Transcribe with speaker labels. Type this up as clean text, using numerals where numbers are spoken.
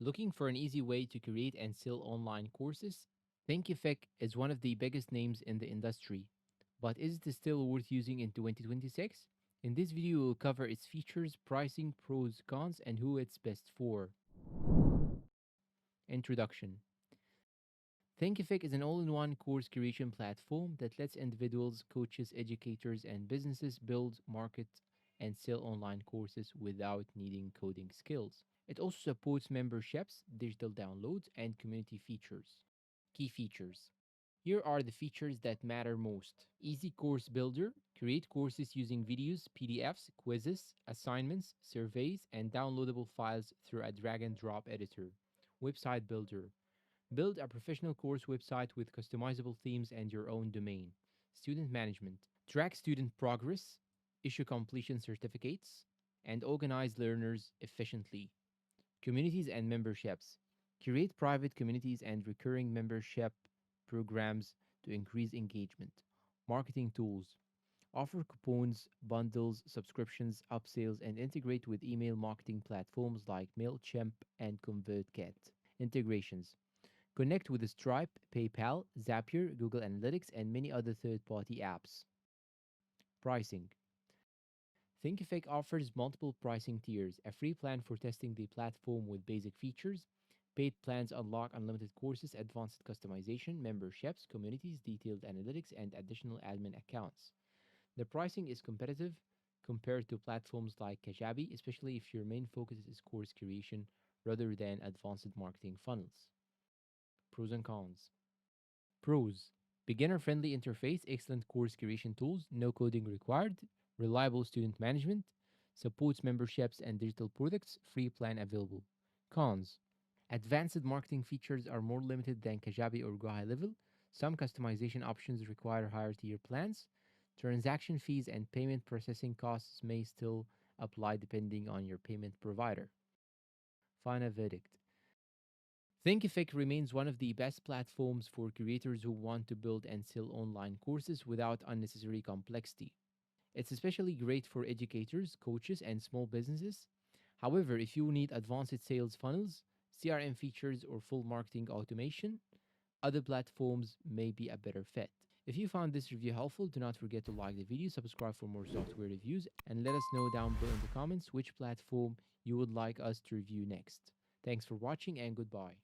Speaker 1: Looking for an easy way to create and sell online courses? Thinkific is one of the biggest names in the industry. But is it still worth using in 2026? In this video, we'll cover its features, pricing, pros, cons, and who it's best for. Introduction. Thinkific is an all-in-one course creation platform that lets individuals, coaches, educators, and businesses build, market, and sell online courses without needing coding skills. It also supports memberships, digital downloads, and community features. Key features. Here are the features that matter most. Easy Course Builder. Create courses using videos, PDFs, quizzes, assignments, surveys, and downloadable files through a drag and drop editor. Website Builder. Build a professional course website with customizable themes and your own domain. Student Management. Track student progress, issue completion certificates, and organize learners efficiently. Communities and memberships. Create private communities and recurring membership programs to increase engagement. Marketing tools. Offer coupons, bundles, subscriptions, upsells, and integrate with email marketing platforms like MailChimp and ConvertKit. Integrations. Connect with Stripe, PayPal, Zapier, Google Analytics, and many other third party apps. Pricing. Thinkific offers multiple pricing tiers: a free plan for testing the platform with basic features. Paid plans unlock unlimited courses, advanced customization, memberships, communities, detailed analytics, and additional admin accounts. The pricing is competitive compared to platforms like Kajabi, especially if your main focus is course creation rather than advanced marketing funnels. Pros and cons. Pros: beginner friendly interface, excellent course creation tools, no coding required, reliable student management, supports memberships and digital products, free plan available. Cons: advanced marketing features are more limited than Kajabi or Go High Level. Some customization options require higher tier plans. Transaction fees and payment processing costs may still apply depending on your payment provider. Final verdict. Thinkific remains one of the best platforms for creators who want to build and sell online courses without unnecessary complexity. It's especially great for educators, coaches, and small businesses. However, if you need advanced sales funnels, CRM features, or full marketing automation, other platforms may be a better fit. If you found this review helpful, do not forget to like the video, subscribe for more software reviews, and let us know down below in the comments which platform you would like us to review next. Thanks for watching and goodbye.